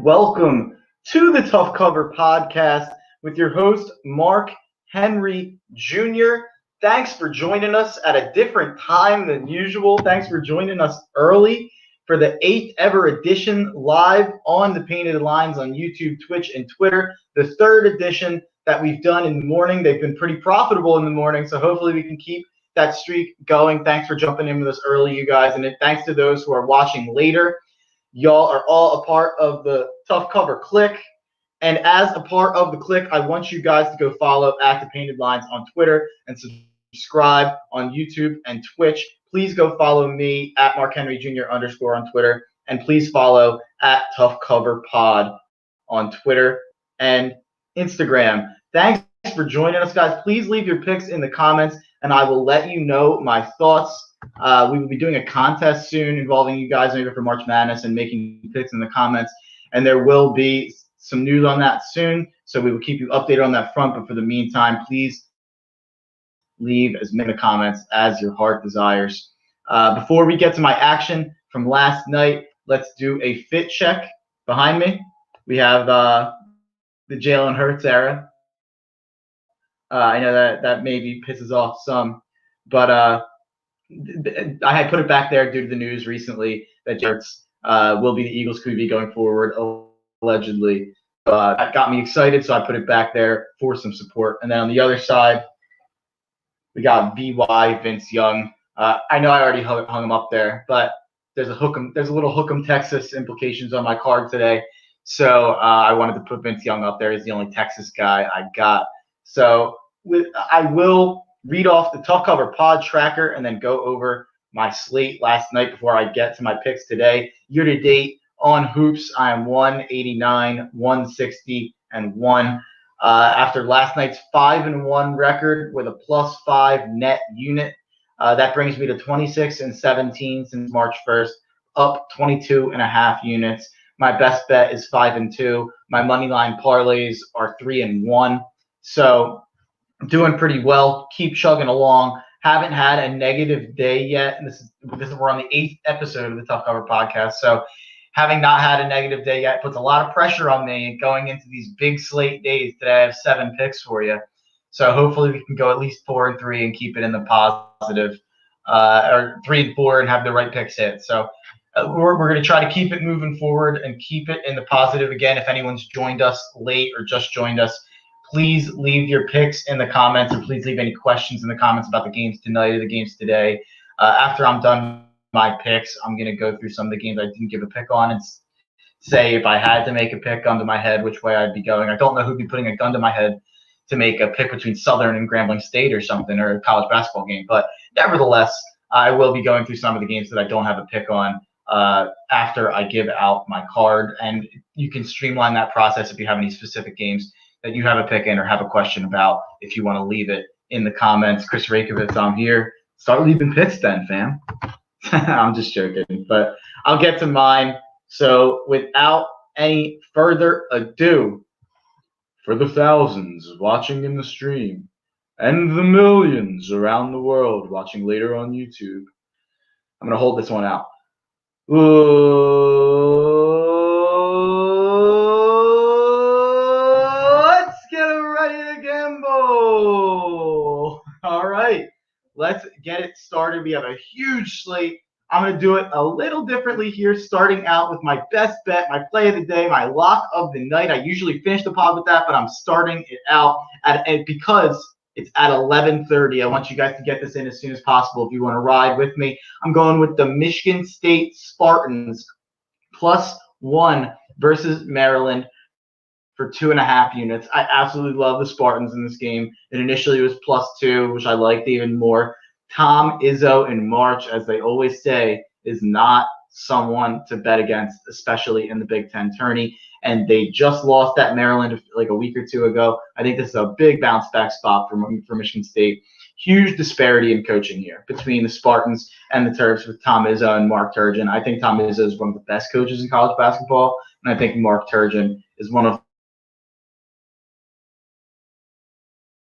welcome to the Tough Cover Podcast with your host, Mark Henry Jr. Thanks for joining us at a different time than usual. Thanks for joining us early for the 8th ever edition live on the Painted Lines on YouTube, Twitch, and Twitter. The 3rd edition that we've done in the morning. They've been pretty profitable in the morning, so hopefully we can keep that streak going. Thanks for jumping in with us early, you guys, and thanks to those who are watching later. Y'all are all a part of the Tough Cover Clique. And as a part of the clique, I want you guys to go follow at the Painted Lines on Twitter and subscribe on YouTube and Twitch. Please go follow me at Mark Henry Jr. _ on Twitter. And please follow at Tough Cover Pod on Twitter and Instagram. Thanks for joining us, guys. Please leave your picks in the comments, and I will let you know my thoughts. We will be doing a contest soon involving you guys maybe for March Madness and making picks in the comments. And there will be some news on that soon, so we will keep you updated on that front. But for the meantime, please leave as many comments as your heart desires. Before we get to my action from last night, let's do a fit check. Behind me, we have the Jalen Hurts era. I know that maybe pisses off some, but I had put it back there due to the news recently that Hurts will be the Eagles QB going forward, allegedly. That got me excited, so I put it back there for some support. And then on the other side, we got BY Vince Young. I know I already hung him up there, but there's a little Hook'em, Texas implications on my card today. So I wanted to put Vince Young up there. He's the only Texas guy I got. So I will read off the Tough Cover Pod tracker and then go over my slate last night before I get to my picks today. Year to date on Hoops, I am 189, 160, and 1. After last night's 5-1 record with a +5 net unit, that brings me to 26 and 17 since March 1st, up 22.5 units. My best bet is 5-2. My money line parlays are 3-1. So doing pretty well. Keep chugging along. Haven't had a negative day yet. And this is we're on the 8th episode of the Tough Cover Podcast. So having not had a negative day yet puts a lot of pressure on me going into these big slate days. Today I have 7 picks for you. So hopefully we can go at least 4-3 and keep it in the positive, or 3-4 and have the right picks hit. So we're going to try to keep it moving forward and keep it in the positive. Again, if anyone's joined us late or just joined us, please leave your picks in the comments, and please leave any questions in the comments about the games tonight or the games today. After I'm done my picks, I'm going to go through some of the games I didn't give a pick on and say if I had to make a pick gun to my head, which way I'd be going. I don't know who'd be putting a gun to my head to make a pick between Southern and Grambling State or something, or a college basketball game. But nevertheless, I will be going through some of the games that I don't have a pick on after I give out my card. And you can streamline that process if you have any specific games that you have a pick in or have a question about. If you want to leave it in the comments, Chris Rakovitz, I'm here. Start leaving picks then, fam. I'm just joking, but I'll get to mine. So without any further ado, for the thousands watching in the stream and the millions around the world watching later on YouTube, I'm going to hold this one out. Let's get ready to gamble. All right, let's get it started. We have a huge slate. I'm going to do it a little differently here, starting out with my best bet, my play of the day, my lock of the night. I usually finish the pod with that, but I'm starting it out because it's at 11:30. I want you guys to get this in as soon as possible if you want to ride with me. I'm going with the Michigan State Spartans +1 versus Maryland for 2.5 units. I absolutely love the Spartans in this game. It initially was +2, which I liked even more. Tom Izzo in March, as they always say, is not someone to bet against, especially in the Big Ten tourney. And they just lost at Maryland like a week or two ago. I think this is a big bounce back spot for Michigan State. Huge disparity in coaching here between the Spartans and the Terps with Tom Izzo and Mark Turgeon. I think Tom Izzo is one of the best coaches in college basketball, and I think Mark Turgeon is one of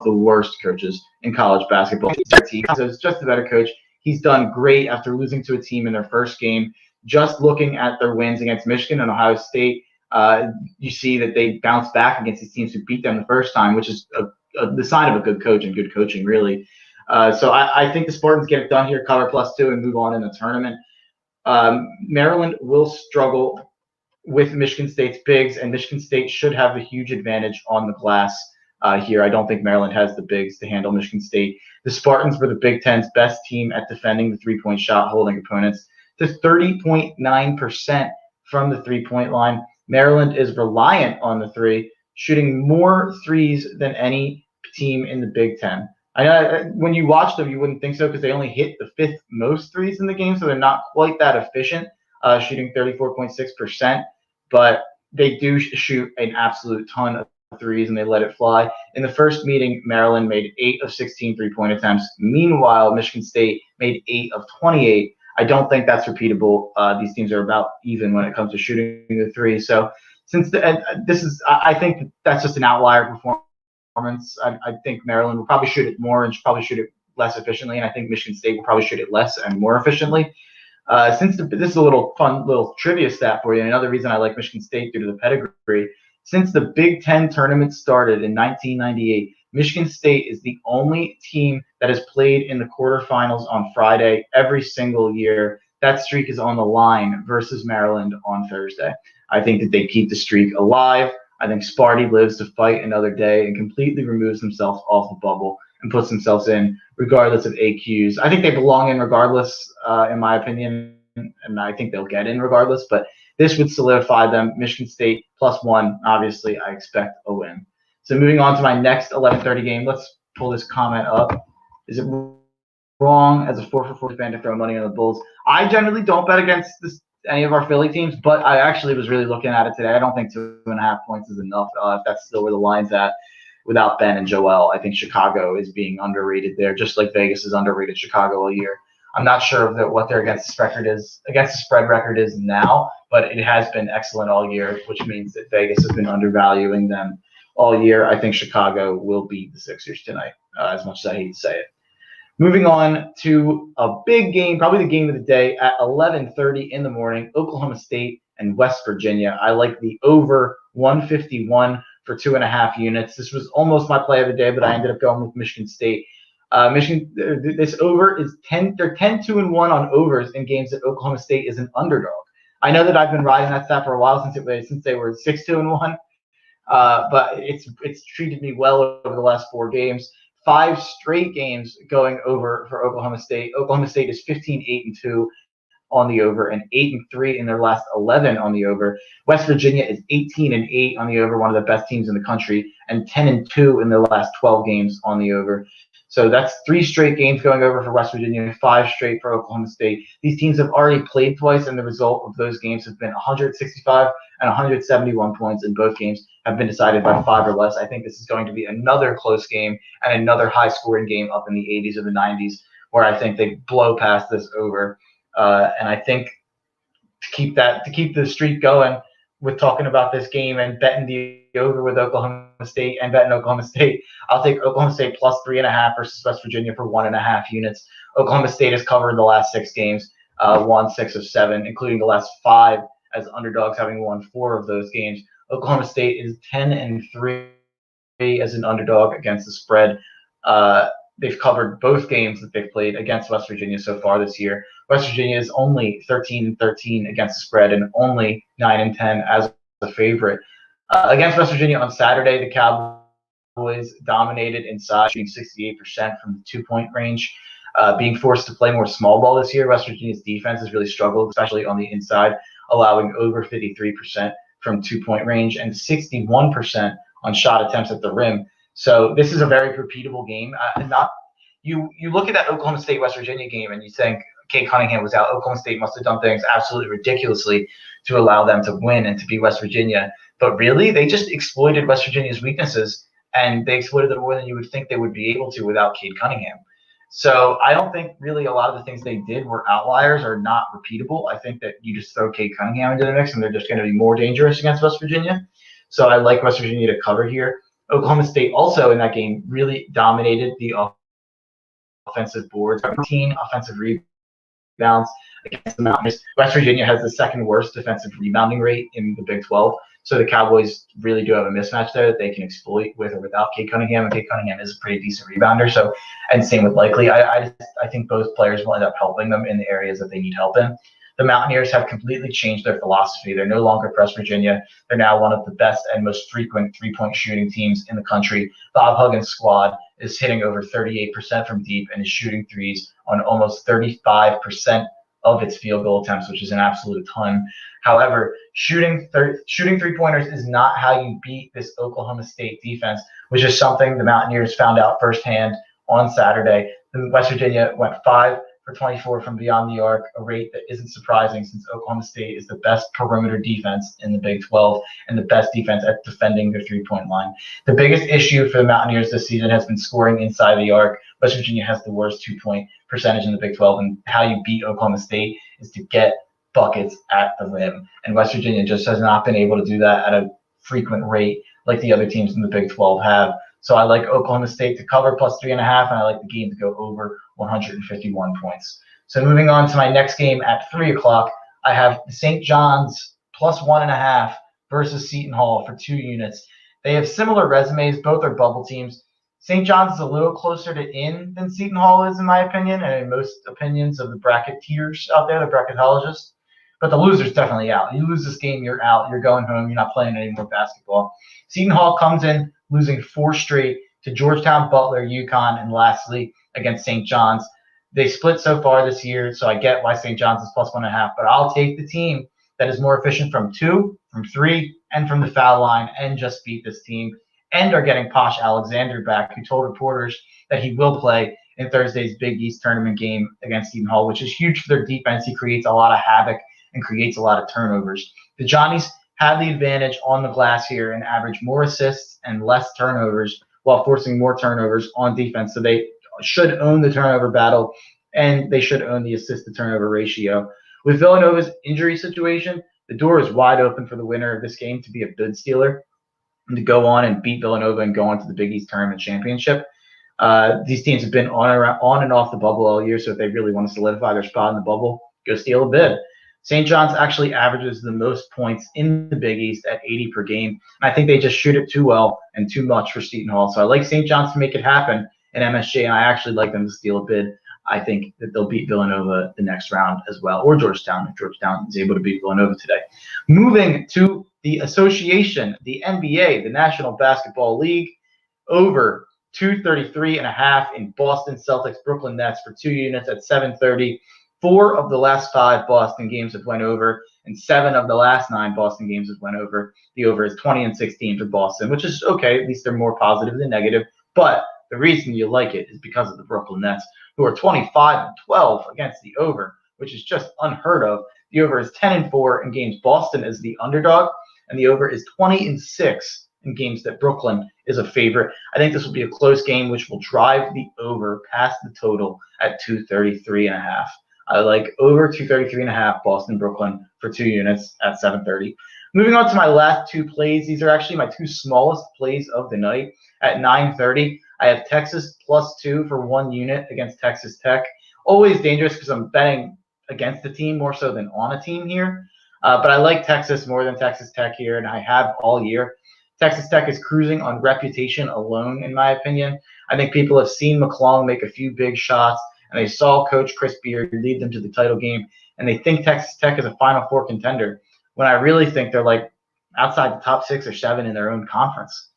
the worst coaches in college basketball. So he's just a better coach. He's done great after losing to a team in their first game. Just looking at their wins against Michigan and Ohio State, You see that they bounce back against these teams who beat them the first time, which is the sign of a good coach and good coaching, really. So I think the Spartans get it done here, cover +2, and move on in the tournament. Maryland will struggle with Michigan State's bigs, and Michigan State should have a huge advantage on the glass here. I don't think Maryland has the bigs to handle Michigan State. The Spartans were the Big Ten's best team at defending the three-point shot, holding opponents to 30.9% from the three-point line. Maryland is reliant on the three, shooting more threes than any team in the Big Ten. I know when you watch them, you wouldn't think so because they only hit the fifth most threes in the game, so they're not quite that efficient, shooting 34.6%. But they do shoot an absolute ton of threes, and they let it fly. In the first meeting, Maryland made 8 of 16 three-point attempts. Meanwhile, Michigan State made 8 of 28. I don't think that's repeatable. These teams are about even when it comes to shooting the three. So I think that's just an outlier performance. I think Maryland will probably shoot it more and probably shoot it less efficiently, and I think Michigan State will probably shoot it less and more efficiently. This is a fun little trivia stat for you. Another reason I like Michigan State due to the pedigree. Since the Big Ten tournament started in 1998, Michigan State is the only team that has played in the quarterfinals on Friday every single year. That streak is on the line versus Maryland on Thursday. I think that they keep the streak alive. I think Sparty lives to fight another day and completely removes themselves off the bubble and puts themselves in regardless of AQs. I think they belong in regardless, in my opinion, and I think they'll get in regardless. But this would solidify them. Michigan State +1. Obviously, I expect a win. So moving on to my next 11:30 game. Let's pull this comment up. Is it wrong as a 4-for-4 fan to throw money on the Bulls? I generally don't bet against any of our Philly teams, but I actually was really looking at it today. I don't think 2.5 points is enough. If that's still where the line's at. Without Ben and Joel, I think Chicago is being underrated there, just like Vegas is underrated Chicago all year. I'm not sure of what their against the spread record is now, but it has been excellent all year, which means that Vegas has been undervaluing them all year. I think Chicago will beat the Sixers tonight, as much as I hate to say it. Moving on to a big game, probably the game of the day at 11:30 in the morning, Oklahoma State and West Virginia. I like the over 151 for 2.5 units. This was almost my play of the day, but I ended up going with Michigan State. This over is 10. They're 10-2-1 on overs in games that Oklahoma State is an underdog. I know that I've been riding that stat for a while since they were 6-2-1, but it's treated me well over the last 4 games. 5 straight games going over for Oklahoma State. Oklahoma State is 15-8-2 on the over and 8-3 in their last 11 on the over. West Virginia is 18-8 on the over, one of the best teams in the country, and 10-2 in their last 12 games on the over. So that's 3 straight games going over for West Virginia, 5 straight for Oklahoma State. These teams have already played twice, and the result of those games has been 165 and 171 points, and both games have been decided by 5 or less. I think this is going to be another close game and another high-scoring game up in the 80s or the 90s, where I think they blow past this over. And I think to keep the streak going with talking about this game and betting the over with Oklahoma State and betting Oklahoma State, I'll take Oklahoma State +3.5 versus West Virginia for 1.5 units. Oklahoma State has covered the last 6 games, won 6 of 7, including the last 5 as underdogs, having won 4 of those games. Oklahoma State is 10-3 as an underdog against the spread. They've covered both games that they've played against West Virginia so far this year. West Virginia is only 13-13 against the spread and only 9-10 as a favorite. Against West Virginia on Saturday, the Cowboys dominated inside, shooting 68% from the 2-point range. Being forced to play more small ball this year, West Virginia's defense has really struggled, especially on the inside, allowing over 53% from 2-point range and 61% on shot attempts at the rim. So this is a very repeatable game. You look at that Oklahoma State West Virginia game and you think Cade Cunningham was out. Oklahoma State must have done things absolutely ridiculously to allow them to win and to beat West Virginia. But really, they just exploited West Virginia's weaknesses, and they exploited them more than you would think they would be able to without Cade Cunningham. So I don't think really a lot of the things they did were outliers or not repeatable. I think that you just throw Cade Cunningham into the mix, and they're just going to be more dangerous against West Virginia. So I like West Virginia to cover here. Oklahoma State also in that game really dominated the offensive boards, 13 offensive rebounds against the Mountaineers. West Virginia has the second worst defensive rebounding rate in the Big 12. So the Cowboys really do have a mismatch there that they can exploit with or without Kate Cunningham. And Kate Cunningham is a pretty decent rebounder. So, and same with Likely. I think both players will end up helping them in the areas that they need help in. The Mountaineers have completely changed their philosophy. They're no longer press Virginia. They're now one of the best and most frequent three-point shooting teams in the country. Bob Huggins' squad is hitting over 38% from deep and is shooting threes on almost 35% of its field goal attempts, which is an absolute ton. However, shooting three-pointers is not how you beat this Oklahoma State defense, which is something the Mountaineers found out firsthand on Saturday. West Virginia went 5 for 24 from beyond the arc, a rate that isn't surprising since Oklahoma State is the best perimeter defense in the Big 12 and the best defense at defending their three-point line. The biggest issue for the Mountaineers this season has been scoring inside the arc. West Virginia has the worst two-point percentage in the Big 12, and how you beat Oklahoma State is to get buckets at the rim. And West Virginia just has not been able to do that at a frequent rate like the other teams in the Big 12 have. So I like Oklahoma State to cover plus 3.5, and I like the game to go over 151 points. So moving on to my next game at 3 o'clock, I have St. John's plus 1.5 versus Seton Hall for 2 units. They have similar resumes. Both are bubble teams. St. John's is a little closer to in than Seton Hall is, in my opinion, and in most opinions of the bracketeers out there, the bracketologists. But the loser's definitely out. You lose this game, you're out. You're going home. You're not playing any more basketball. Seton Hall comes in losing 4 straight to Georgetown, Butler, UConn, and lastly against St. John's. They split so far this year, so I get why St. John's is plus 1.5, but I'll take the team that is more efficient from 2, from 3, and from the foul line and just beat this team, and are getting Posh Alexander back, who told reporters that he will play in Thursday's Big East tournament game against Seton Hall, which is huge for their defense. He creates a lot of havoc and creates a lot of turnovers. The Johnnies have the advantage on the glass here and average more assists and less turnovers while forcing more turnovers on defense. So they should own the turnover battle, and they should own the assist-to-turnover ratio. With Villanova's injury situation, the door is wide open for the winner of this game to be a bid stealer and to go on and beat Villanova and go on to the Big East Tournament Championship. These teams have been on and off the bubble all year, so if they really want to solidify their spot in the bubble, go steal a bid. St. John's actually averages the most points in the Big East at 80 per game. And I think they just shoot it too well and too much for Seton Hall. So I like St. John's to make it happen in MSG, and I actually like them to steal a bid. I think that they'll beat Villanova the next round as well, or Georgetown, if Georgetown is able to beat Villanova today. Moving to the association, the NBA, the National Basketball League, over 233.5 in Boston Celtics, Brooklyn Nets for 2 units at 7:30. 4 of the last 5 Boston games have went over, and 7 of the last 9 Boston games have went over. The over is 20-16 for Boston, which is okay. At least they're more positive than negative. But the reason you like it is because of the Brooklyn Nets, who are 25-12 against the over, which is just unheard of. The over is 10-4 in games Boston is the underdog, and the over is 20-6 in games that Brooklyn is a favorite. I think this will be a close game, which will drive the over past the total at 233.5. I like over 233.5 Boston, Brooklyn for 2 units at 7:30. Moving on to my last 2 plays. These are actually my 2 smallest plays of the night. At 9:30, I have Texas plus 2 for 1 unit against Texas Tech. Always dangerous because I'm betting against the team more so than on a team here. But I like Texas more than Texas Tech here, and I have all year. Texas Tech is cruising on reputation alone, in my opinion. I think people have seen McClung make a few big shots, and they saw Coach Chris Beard lead them to the title game, and they think Texas Tech is a Final Four contender, when I really think they're like outside the top 6 or 7 in their own conference.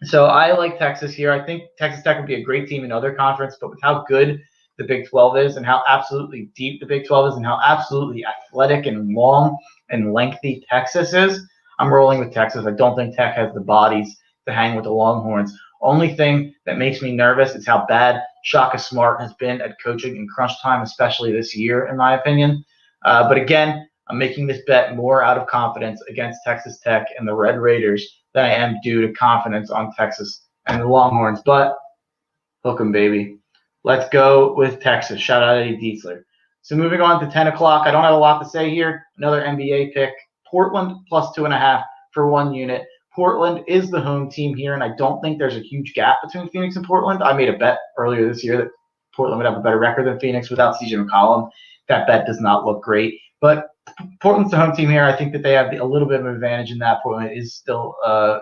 So I like Texas here. I think Texas Tech would be a great team in other conference, but with how good the Big 12 is and how absolutely deep the Big 12 is and how absolutely athletic and long and lengthy Texas is, I'm rolling with Texas. I don't think Tech has the bodies to hang with the Longhorns. Only thing that makes me nervous is how bad Shaka Smart has been at coaching in crunch time, especially this year, in my opinion. But again, I'm making this bet more out of confidence against Texas Tech and the Red Raiders than I am due to confidence on Texas and the Longhorns. But hook 'em, baby. Let's go with Texas. Shout out Eddie Dietzler. So moving on to 10 o'clock. I don't have a lot to say here. Another NBA pick. Portland plus 2.5 for 1 unit. Portland is the home team here, and I don't think there's a huge gap between Phoenix and Portland. I made a bet earlier this year that Portland would have a better record than Phoenix without CJ McCollum. That bet does not look great. But Portland's the home team here. I think that they have a little bit of an advantage in that. Portland is still a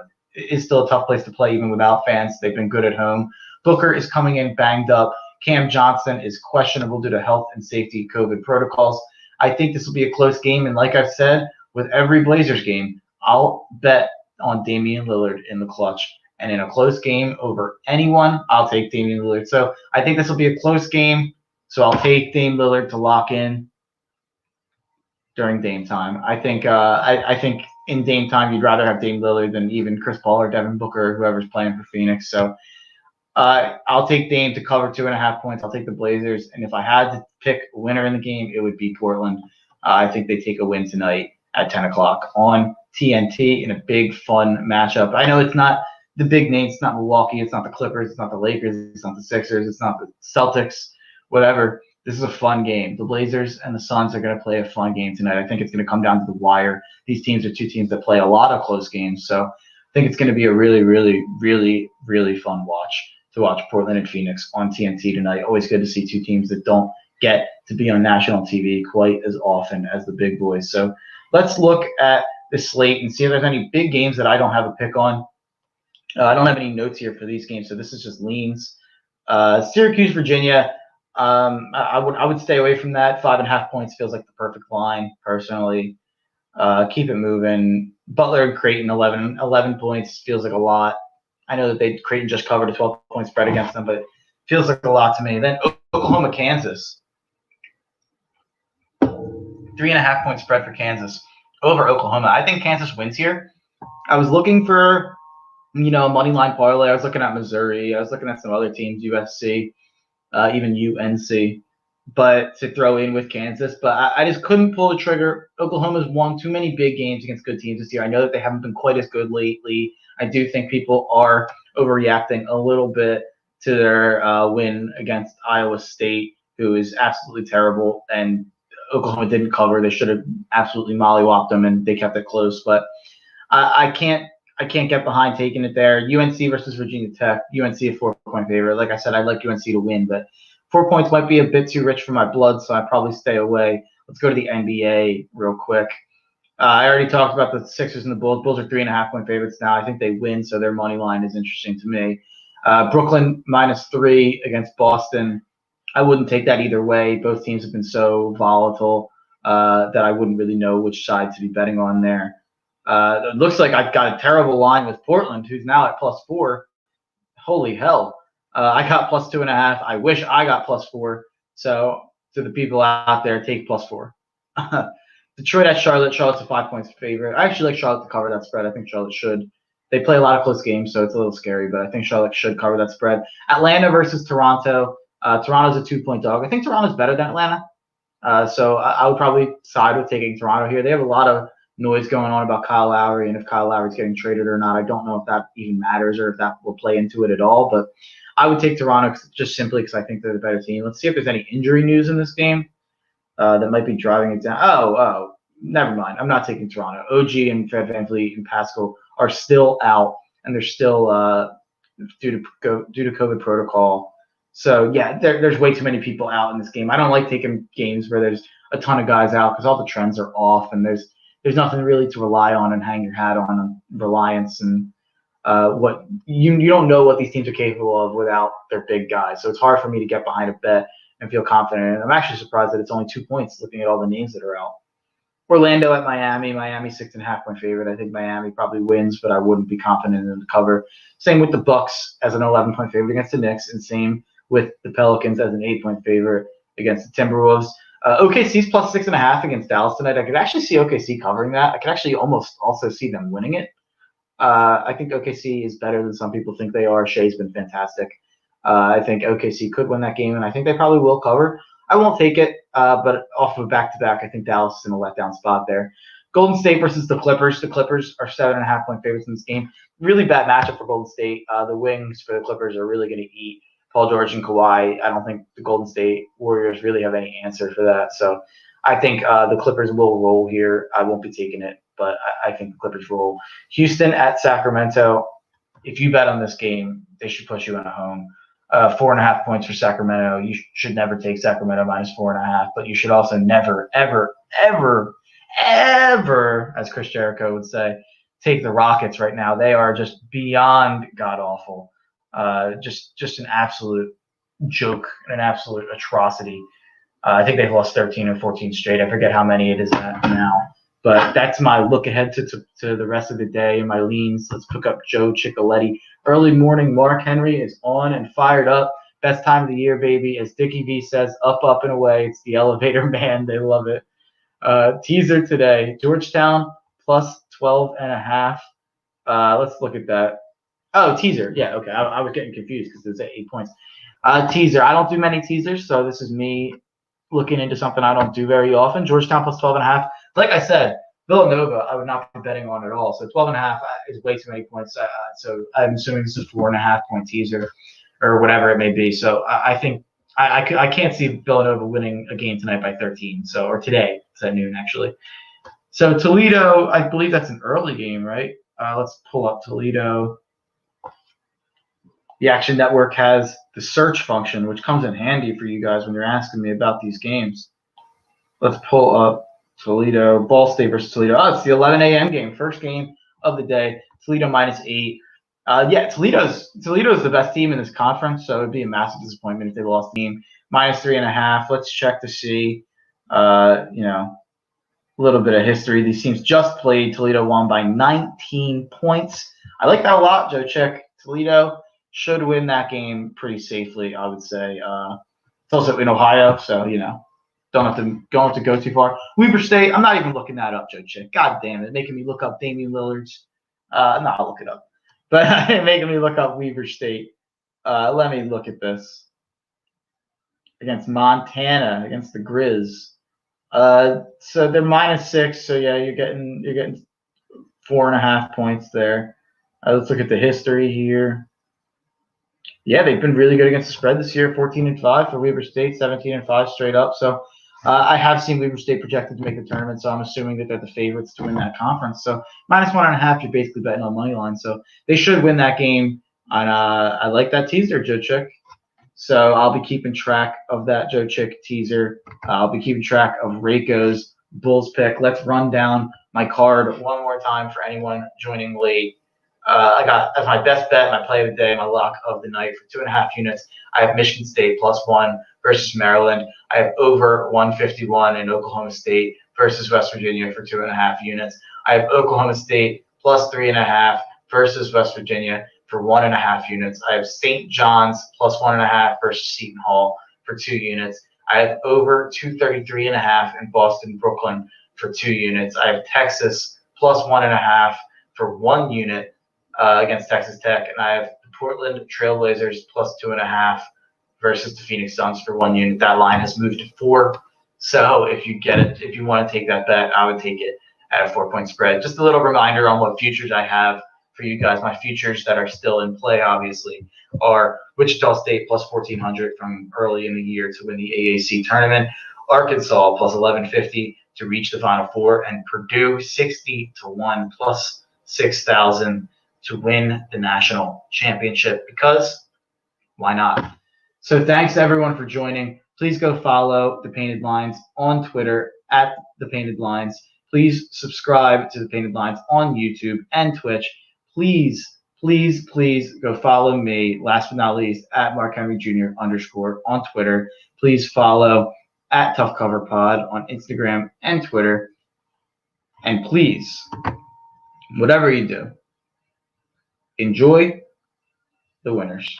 tough place to play even without fans. They've been good at home. Booker is coming in banged up. Cam Johnson is questionable due to health and safety COVID protocols. I think this will be a close game, and like I've said, with every Blazers game, I'll bet on Damian Lillard in the clutch. And in a close game over anyone, I'll take Damian Lillard. So I think this will be a close game. So I'll take Dame Lillard to lock in during Dame time. I think I think in Dame time you'd rather have Dame Lillard than even Chris Paul or Devin Booker or whoever's playing for Phoenix. So I'll take Dame to cover 2.5 points. I'll take the Blazers, and if I had to pick a winner in the game, it would be Portland. I think they take a win tonight at 10 o'clock on TNT in a big, fun matchup. I know it's not the big names. It's not Milwaukee. It's not the Clippers. It's not the Lakers. It's not the Sixers. It's not the Celtics. Whatever. This is a fun game. The Blazers and the Suns are going to play a fun game tonight. I think it's going to come down to the wire. These teams are two teams that play a lot of close games, so I think it's going to be a really, really, really, really fun watch to watch Portland and Phoenix on TNT tonight. Always good to see two teams that don't get to be on national TV quite as often as the big boys. So let's look at the slate and see if there's any big games that I don't have a pick on. I don't have any notes here for these games, so this is just leans. Syracuse, Virginia. I would stay away from that. 5.5 points feels like the perfect line, personally. Keep it moving. Butler and Creighton, 11 points feels like a lot. I know that Creighton just covered a 12-point spread against them, but it feels like a lot to me. Then Oklahoma, Kansas. 3.5-point spread for Kansas over Oklahoma. I think Kansas wins here. I was looking for, money line parlay. I was looking at Missouri. I was looking at some other teams, USC, even UNC, but to throw in with Kansas. But I just couldn't pull the trigger. Oklahoma's won too many big games against good teams this year. I know that they haven't been quite as good lately. I do think people are overreacting a little bit to their win against Iowa State, who is absolutely terrible. And Oklahoma didn't cover. They should have absolutely mollywopped them, and they kept it close. But I can't get behind taking it there. UNC versus Virginia Tech. UNC a 4-point favorite. Like I said, I'd like UNC to win, but 4 points might be a bit too rich for my blood, so I'd probably stay away. Let's go to the NBA real quick. I already talked about the Sixers and the Bulls. Bulls are 3.5-point favorites now. I think they win, so their money line is interesting to me. Brooklyn -3 against Boston. I wouldn't take that either way. Both teams have been so volatile that I wouldn't really know which side to be betting on there. It looks like I've got a terrible line with Portland, who's now at +4. Holy hell. I got +2.5. I wish I got +4. So to the people out there, take +4. Detroit at Charlotte. Charlotte's a 5-point favorite. I actually like Charlotte to cover that spread. I think Charlotte should. They play a lot of close games, so it's a little scary, but I think Charlotte should cover that spread. Atlanta versus Toronto. Toronto's a 2-point dog. I think Toronto's better than Atlanta. So I would probably side with taking Toronto here. They have a lot of noise going on about Kyle Lowry and if Kyle Lowry's getting traded or not. I don't know if that even matters or if that will play into it at all, but I would take Toronto just simply because I think they're the better team. Let's see if there's any injury news in this game that might be driving it down. Oh, never mind. I'm not taking Toronto. OG and Fred VanVleet and Pascal are still out, and they're still due to COVID protocol. So, yeah, there's way too many people out in this game. I don't like taking games where there's a ton of guys out because all the trends are off, and there's nothing really to rely on and hang your hat on reliance and what you don't know what these teams are capable of without their big guys. So it's hard for me to get behind a bet and feel confident. And I'm actually surprised that it's only 2 points looking at all the names that are out. Orlando at Miami. Miami 6.5-point favorite. I think Miami probably wins, but I wouldn't be confident in the cover. Same with the Bucks as an 11-point favorite against the Knicks, and same with the Pelicans as an 8-point favorite against the Timberwolves. OKC's +6.5 against Dallas tonight. I could actually see OKC covering that. I could actually almost also see them winning it. I think OKC is better than some people think they are. Shea's been fantastic. I think OKC could win that game, and I think they probably will cover. I won't take it, but off of a back-to-back, I think Dallas is in a letdown spot there. Golden State versus the Clippers. The Clippers are 7.5-point favorites in this game. Really bad matchup for Golden State. The wings for the Clippers are really going to eat Paul George and Kawhi. I don't think the Golden State Warriors really have any answer for that. So I think the Clippers will roll here. I won't be taking it, but I think the Clippers roll. Houston at Sacramento. If you bet on this game, they should push you in a home. 4.5 points for Sacramento. You should never take Sacramento -4.5, but you should also never, ever, ever ever, as Chris Jericho would say, take the Rockets right now. They are just beyond god awful. Just an absolute joke, an absolute atrocity. I think they've lost 13 or 14 straight. I forget how many it is now. But that's my look ahead to the rest of the day and my leans. Let's pick up Joe Ciccoletti. Early morning, Mark Henry is on and fired up. Best time of the year, baby. As Dickie V says, up, up, and away. It's the elevator man. They love it. Teaser today, Georgetown plus 12.5. Let's look at that. Oh, teaser. Yeah, okay. I was getting confused because it was at 8 points. Teaser. I don't do many teasers, so this is me looking into something I don't do very often. Georgetown plus 12.5. Like I said, Villanova, I would not be betting on at all. So 12.5 is way too many points. So I'm assuming this is 4.5 point teaser or whatever it may be. So I think I can't see Villanova winning a game tonight by 13. So or today, it's at noon actually. So Toledo, I believe that's an early game, right? Let's pull up Toledo. The Action Network has the search function, which comes in handy for you guys when you're asking me about these games. Let's pull up Toledo, Ball State versus Toledo. Oh, it's the 11 a.m. game, first game of the day. Toledo -8. Yeah, Toledo's the best team in this conference, so it'd be a massive disappointment if they lost the game. -3.5. Let's check to see, a little bit of history. These teams just played. Toledo won by 19 points. I like that a lot, Joe Chick. Toledo should win that game pretty safely, I would say. It's also in Ohio, so, don't have to go too far. Weber State, I'm not even looking that up, Joe Chick. God damn it, making me look up Damian Lillard's. No, I'll look it up. But making me look up Weber State. Let me look at this. Against Montana, against the Grizz. So they're -6. So yeah, you're getting 4.5 points there. Let's look at the history here. Yeah, they've been really good against the spread this year. 14-5 for Weber State, 17-5 straight up. So I have seen Weber State projected to make the tournament, so I'm assuming that they're the favorites to win that conference. So -1.5, you're basically betting on money line. So they should win that game. And I like that teaser, Joe Chick. So I'll be keeping track of that Joe Chick teaser. I'll be keeping track of Reiko's Bulls pick. Let's run down my card one more time for anyone joining late. I got as my best bet, my play of the day, my lock of the night for 2.5 units. I have Michigan State +1 versus Maryland. I have over 151 in Oklahoma State versus West Virginia for 2.5 units. I have Oklahoma State +3.5 versus West Virginia for 1.5 units. I have St. John's +1.5 versus Seton Hall for 2 units. I have over 233.5 in Boston, Brooklyn for 2 units. I have Texas +1.5 for 1 unit against Texas Tech, and I have the Portland Trailblazers +2.5 versus the Phoenix Suns for 1 unit. That line has moved to 4. So if you want to take that bet, I would take it at a 4-point spread. Just a little reminder on what futures I have for you guys. My futures that are still in play, obviously, are Wichita State +1,400 from early in the year to win the AAC tournament, Arkansas +1,150 to reach the Final Four, and Purdue 60-1 +6,000 to win the national championship, because why not? So thanks everyone for joining. Please go follow The Painted Lines on Twitter at The Painted Lines. Please subscribe to The Painted Lines on YouTube and Twitch. Please go follow me, last but not least, at Mark Henry Jr. _ on Twitter. Please follow at Tough Cover Pod on Instagram and Twitter. And please, whatever you do, enjoy the winners.